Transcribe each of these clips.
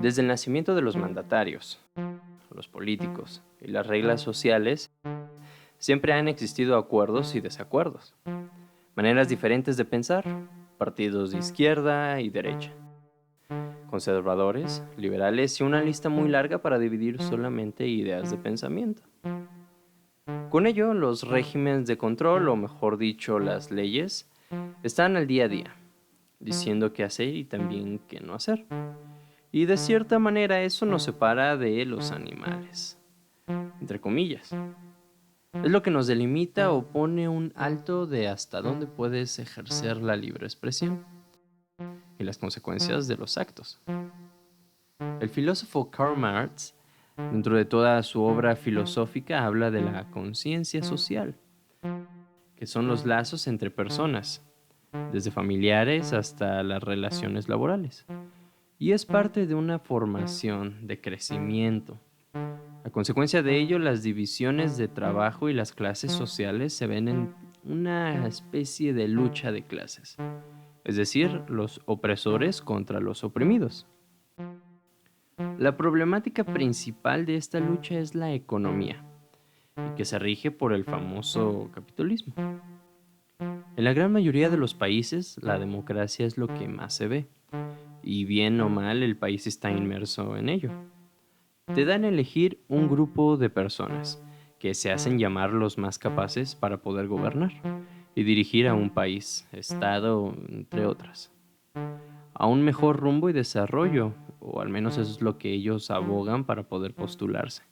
Desde el nacimiento de los mandatarios, los políticos y las reglas sociales, siempre han existido acuerdos y desacuerdos, maneras diferentes de pensar, partidos de izquierda y derecha, conservadores, liberales y una lista muy larga para dividir solamente ideas de pensamiento. Con ello, los regímenes de control, o mejor dicho, las leyes, están al día a día, diciendo qué hacer y también qué no hacer. Y de cierta manera eso nos separa de los animales, entre comillas. Es lo que nos delimita o pone un alto de hasta dónde puedes ejercer la libre expresión y las consecuencias de los actos. El filósofo Karl Marx, dentro de toda su obra filosófica, habla de la conciencia social, que son los lazos entre personas, desde familiares hasta las relaciones laborales. Y es parte de una formación, de crecimiento. A consecuencia de ello, las divisiones de trabajo y las clases sociales se ven en una especie de lucha de clases, es decir, los opresores contra los oprimidos. La problemática principal de esta lucha es la economía, que se rige por el famoso capitalismo. En la gran mayoría de los países, la democracia es lo que más se ve, y bien o mal el país está inmerso en ello. Te dan a elegir un grupo de personas que se hacen llamar los más capaces para poder gobernar y dirigir a un país, estado, entre otras, a un mejor rumbo y desarrollo, o al menos eso es lo que ellos abogan para poder postularse.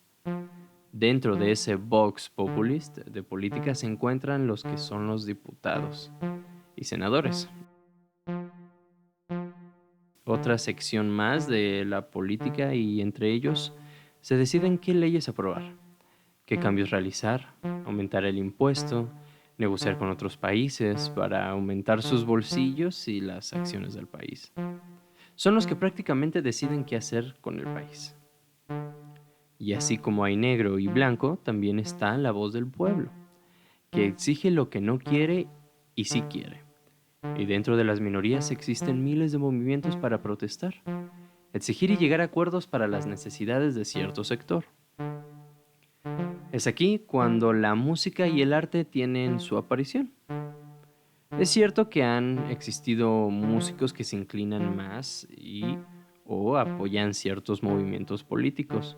Dentro de ese vox populist de política se encuentran los que son los diputados y senadores. Otra sección más de la política y entre ellos se deciden qué leyes aprobar, qué cambios realizar, aumentar el impuesto, negociar con otros países para aumentar sus bolsillos y las acciones del país. Son los que prácticamente deciden qué hacer con el país. Y así como hay negro y blanco, también está la voz del pueblo, que exige lo que no quiere y sí quiere. Y dentro de las minorías existen miles de movimientos para protestar, exigir y llegar a acuerdos para las necesidades de cierto sector. Es aquí cuando la música y el arte tienen su aparición. Es cierto que han existido músicos que se inclinan más y o apoyan ciertos movimientos políticos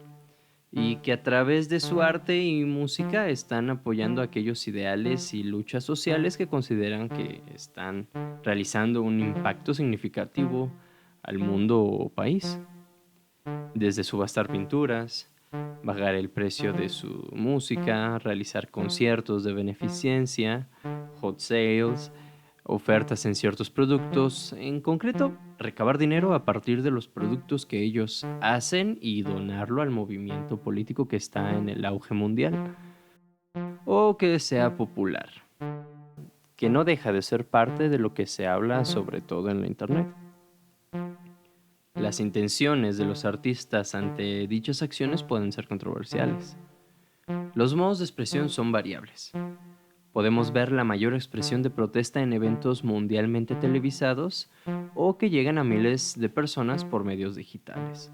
y que a través de su arte y música están apoyando aquellos ideales y luchas sociales que consideran que están realizando un impacto significativo al mundo o país. Desde subastar pinturas, bajar el precio de su música, realizar conciertos de beneficencia, hot sales, ofertas en ciertos productos, en concreto, recabar dinero a partir de los productos que ellos hacen y donarlo al movimiento político que está en el auge mundial o que sea popular, que no deja de ser parte de lo que se habla sobre todo en la internet. Las intenciones de los artistas ante dichas acciones pueden ser controversiales. Los modos de expresión son variables. Podemos ver la mayor expresión de protesta en eventos mundialmente televisados o que llegan a miles de personas por medios digitales,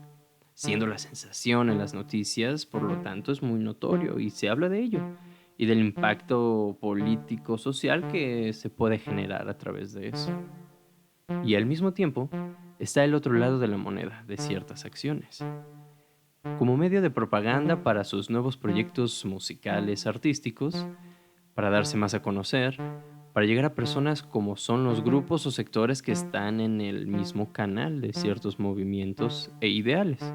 siendo la sensación en las noticias, por lo tanto, es muy notorio y se habla de ello y del impacto político-social que se puede generar a través de eso. Y al mismo tiempo, está el otro lado de la moneda de ciertas acciones. Como medio de propaganda para sus nuevos proyectos musicales artísticos, para darse más a conocer, para llegar a personas como son los grupos o sectores que están en el mismo canal de ciertos movimientos e ideales.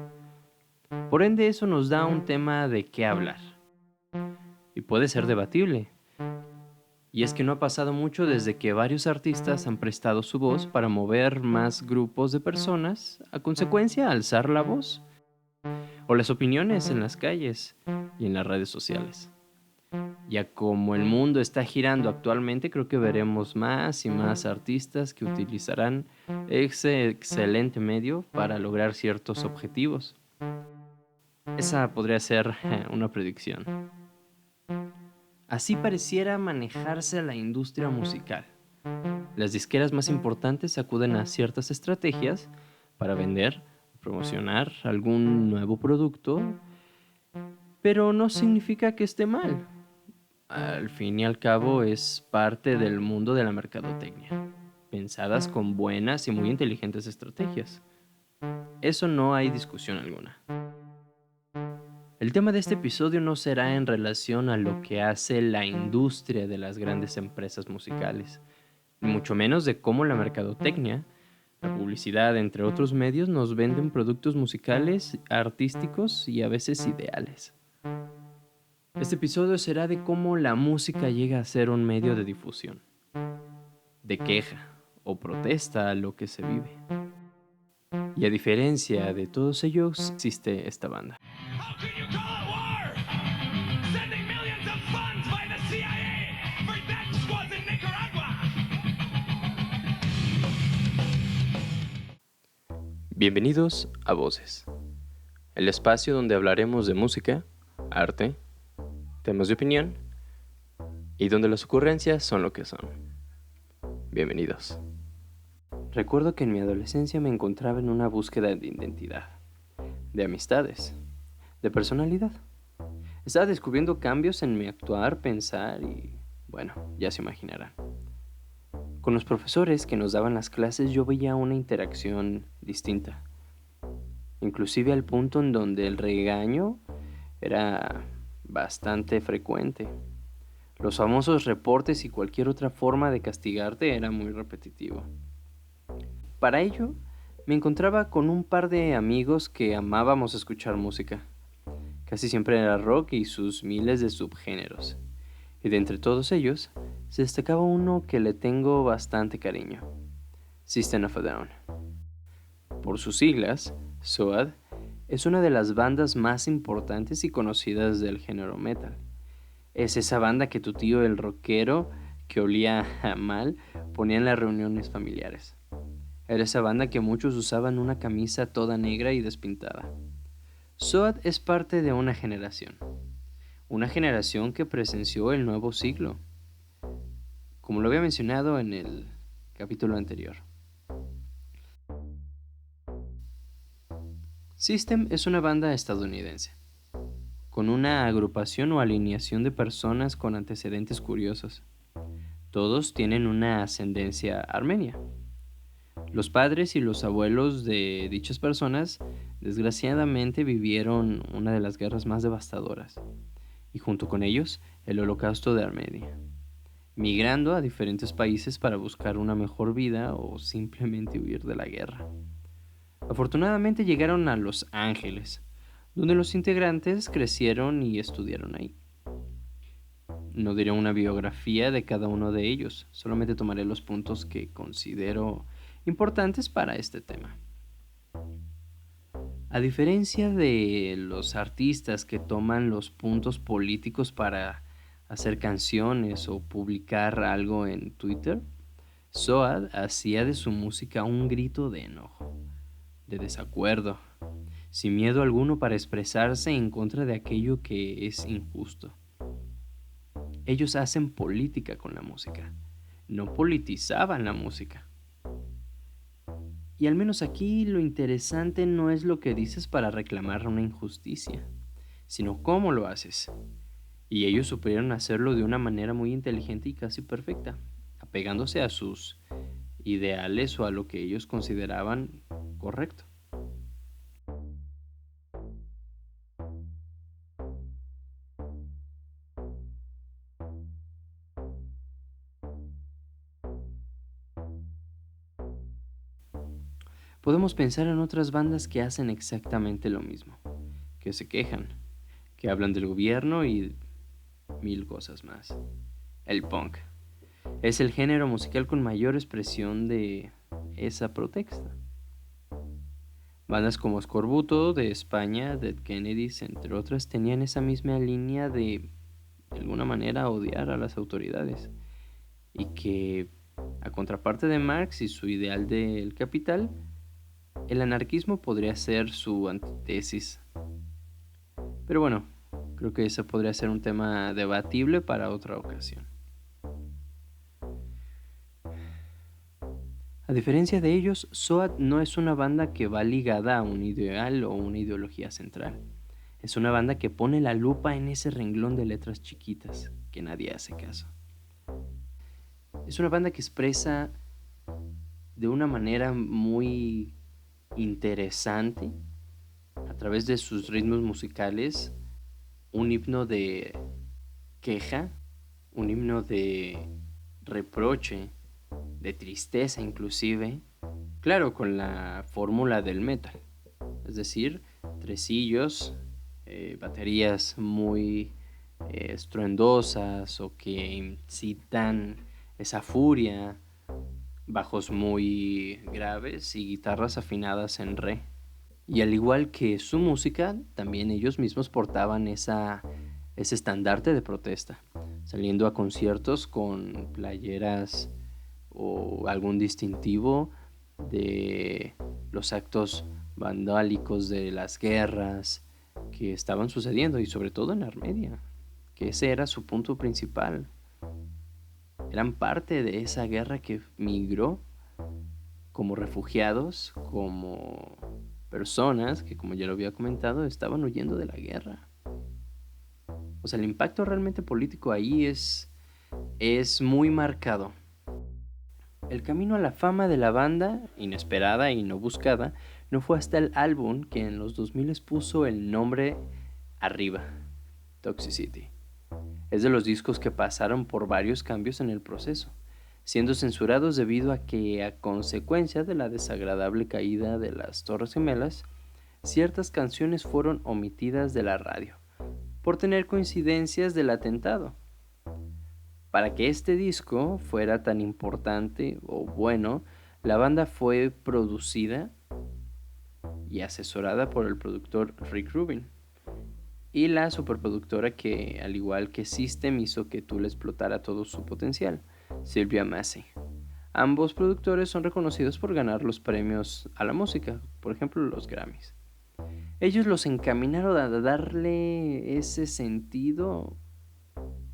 Por ende, eso nos da un tema de qué hablar. Y puede ser debatible. Y es que no ha pasado mucho desde que varios artistas han prestado su voz para mover más grupos de personas, a consecuencia alzar la voz o las opiniones en las calles y en las redes sociales. Ya como el mundo está girando actualmente, creo que veremos más y más artistas que utilizarán ese excelente medio para lograr ciertos objetivos. Esa podría ser una predicción. Así pareciera manejarse la industria musical. Las disqueras más importantes acuden a ciertas estrategias para vender, promocionar algún nuevo producto, pero no significa que esté mal. Al fin y al cabo es parte del mundo de la mercadotecnia, pensadas con buenas y muy inteligentes estrategias. Eso no hay discusión alguna. El tema de este episodio no será en relación a lo que hace la industria de las grandes empresas musicales, ni mucho menos de cómo la mercadotecnia, la publicidad, entre otros medios, nos venden productos musicales, artísticos y a veces ideales. Este episodio será de cómo la música llega a ser un medio de difusión, de queja o protesta a lo que se vive. Y a diferencia de todos ellos, existe esta banda. Bienvenidos a Voces, el espacio donde hablaremos de música, arte, temas de opinión y donde las ocurrencias son lo que son. Bienvenidos. Recuerdo que en mi adolescencia me encontraba en una búsqueda de identidad, de amistades, de personalidad. Estaba descubriendo cambios en mi actuar, pensar y, bueno, ya se imaginarán. Con los profesores que nos daban las clases yo veía una interacción distinta, inclusive al punto en donde el regaño era bastante frecuente. Los famosos reportes y cualquier otra forma de castigarte era muy repetitivo. Para ello, me encontraba con un par de amigos que amábamos escuchar música. Casi siempre era rock y sus miles de subgéneros. Y de entre todos ellos, se destacaba uno que le tengo bastante cariño: System of a Down. Por sus siglas, SOAD es una de las bandas más importantes y conocidas del género metal. Es esa banda que tu tío el rockero, que olía a mal, ponía en las reuniones familiares. Era esa banda que muchos usaban una camisa toda negra y despintada. SOAD es parte de una generación que presenció el nuevo siglo, como lo había mencionado en el capítulo anterior. System es una banda estadounidense, con una agrupación o alineación de personas con antecedentes curiosos. Todos tienen una ascendencia armenia. Los padres y los abuelos de dichas personas desgraciadamente vivieron una de las guerras más devastadoras, y junto con ellos el Holocausto de Armenia, migrando a diferentes países para buscar una mejor vida o simplemente huir de la guerra. Afortunadamente llegaron a Los Ángeles, donde los integrantes crecieron y estudiaron ahí. No diré una biografía de cada uno de ellos, solamente tomaré los puntos que considero importantes para este tema. A diferencia de los artistas que toman los puntos políticos para hacer canciones o publicar algo en Twitter, SOAD hacía de su música un grito de enojo, de desacuerdo, sin miedo alguno para expresarse en contra de aquello que es injusto. Ellos hacen política con la música, no politizaban la música. Y al menos aquí lo interesante no es lo que dices para reclamar una injusticia, sino cómo lo haces. Y ellos supieron hacerlo de una manera muy inteligente y casi perfecta, apegándose a sus ideales o a lo que ellos consideraban correcto. Podemos pensar en otras bandas que hacen exactamente lo mismo, que se quejan, que hablan del gobierno y mil cosas más. El punk es el género musical con mayor expresión de esa protesta. Bandas como Escorbuto de España, Dead Kennedys, entre otras, tenían esa misma línea de alguna manera, odiar a las autoridades. Y que, a contraparte de Marx y su ideal del capital, el anarquismo podría ser su antítesis. Pero bueno, creo que eso podría ser un tema debatible para otra ocasión. A diferencia de ellos, SOAD no es una banda que va ligada a un ideal o una ideología central. Es una banda que pone la lupa en ese renglón de letras chiquitas que nadie hace caso. Es una banda que expresa de una manera muy interesante, a través de sus ritmos musicales, un himno de queja, un himno de reproche, de tristeza inclusive, claro, con la fórmula del metal, es decir, tresillos, baterías muy estruendosas o que incitan esa furia, bajos muy graves y guitarras afinadas en re. Y al igual que su música, también ellos mismos portaban ese estandarte de protesta, saliendo a conciertos con playeras o algún distintivo de los actos vandálicos de las guerras que estaban sucediendo, y sobre todo en Armenia, que ese era su punto principal. Eran parte de esa guerra que migró como refugiados, como personas que, como ya lo había comentado, estaban huyendo de la guerra. O sea, el impacto realmente político ahí es muy marcado. El camino a la fama de la banda, inesperada y no buscada, no fue hasta el álbum que en los 2000 puso el nombre arriba, Toxicity. Es de los discos que pasaron por varios cambios en el proceso, siendo censurados debido a que, a consecuencia de la desagradable caída de las Torres Gemelas, ciertas canciones fueron omitidas de la radio, por tener coincidencias del atentado. Para que este disco fuera tan importante o bueno, la banda fue producida y asesorada por el productor Rick Rubin y la superproductora que, al igual que System, hizo que Tool explotara todo su potencial, Sylvia Massey. Ambos productores son reconocidos por ganar los premios a la música, por ejemplo los Grammys. Ellos los encaminaron a darle ese sentido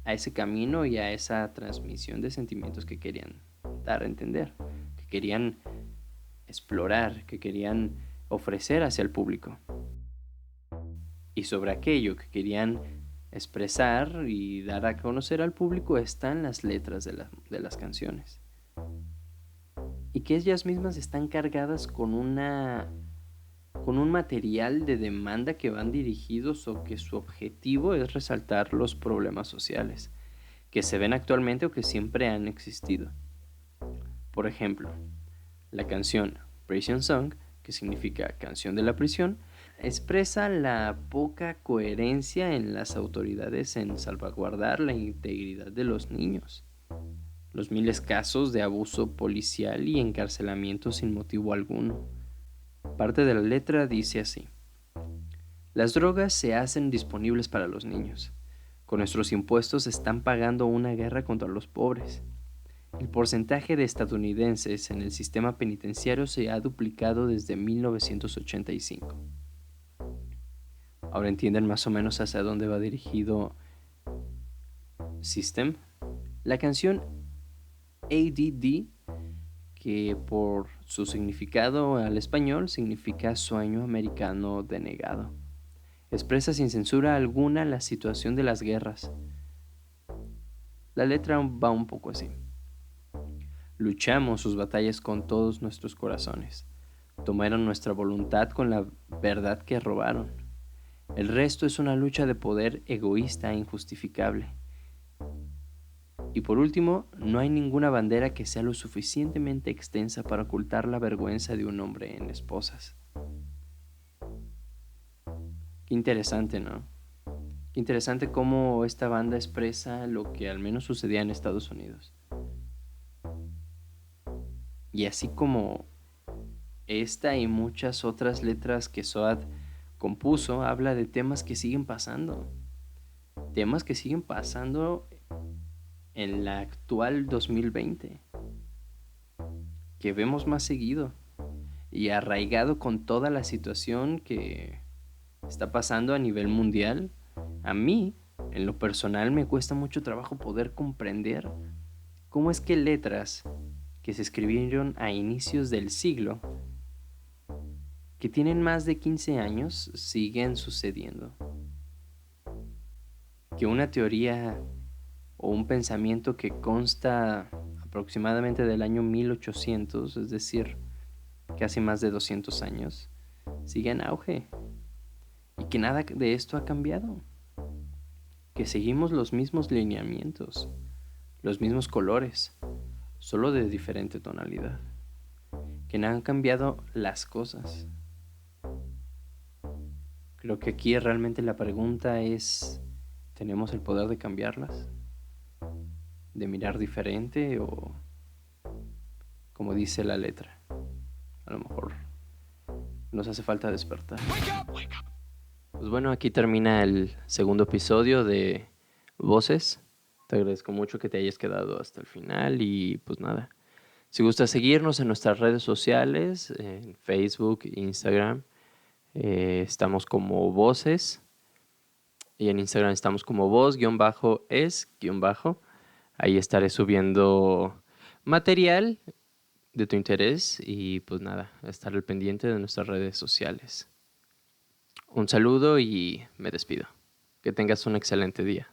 a ese camino y a esa transmisión de sentimientos que querían dar a entender, que querían explorar, que querían ofrecer hacia el público. Y sobre aquello que querían expresar y dar a conocer al público están las letras de las canciones. Y que ellas mismas están cargadas con un material de demanda que van dirigidos o que su objetivo es resaltar los problemas sociales que se ven actualmente o que siempre han existido. Por ejemplo, la canción Prison Song, que significa canción de la prisión, expresa la poca coherencia en las autoridades en salvaguardar la integridad de los niños, los miles casos de abuso policial y encarcelamiento sin motivo alguno. Parte de la letra dice así: las drogas se hacen disponibles para los niños. Con nuestros impuestos están pagando una guerra contra los pobres. El porcentaje de estadounidenses en el sistema penitenciario se ha duplicado desde 1985. Ahora entienden más o menos hacia dónde va dirigido System. La canción ADD, que por su significado al español significa sueño americano denegado, expresa sin censura alguna la situación de las guerras. La letra va un poco así: luchamos sus batallas con todos nuestros corazones. Tomaron nuestra voluntad con la verdad que robaron. El resto es una lucha de poder egoísta e injustificable. Y por último, no hay ninguna bandera que sea lo suficientemente extensa para ocultar la vergüenza de un hombre en esposas. Qué interesante, ¿no? Qué interesante cómo esta banda expresa lo que al menos sucedía en Estados Unidos. Y así como esta y muchas otras letras que SOAD compuso, habla de temas que siguen pasando. Temas que siguen pasando en la actual 2020. Que vemos más seguido. Y arraigado con toda la situación que está pasando a nivel mundial. A mí, en lo personal, me cuesta mucho trabajo poder comprender cómo es que letras que se escribieron a inicios del siglo, que tienen más de 15 años, siguen sucediendo. Que una teoría o un pensamiento que consta aproximadamente del año 1800, es decir, casi más de 200 años, sigue en auge. Y que nada de esto ha cambiado. Que seguimos los mismos lineamientos, los mismos colores, solo de diferente tonalidad. Que no han cambiado las cosas. Creo que aquí realmente la pregunta es, ¿tenemos el poder de cambiarlas? ¿De mirar diferente o como dice la letra? A lo mejor nos hace falta despertar. Pues bueno, aquí termina el segundo episodio de Voces. Te agradezco mucho que te hayas quedado hasta el final y pues nada. Si gusta seguirnos en nuestras redes sociales, en Facebook, Instagram, estamos como Voces y en Instagram estamos como voz-es-. Ahí estaré subiendo material de tu interés y pues nada, estar al pendiente de nuestras redes sociales. Un saludo y me despido. Que tengas un excelente día.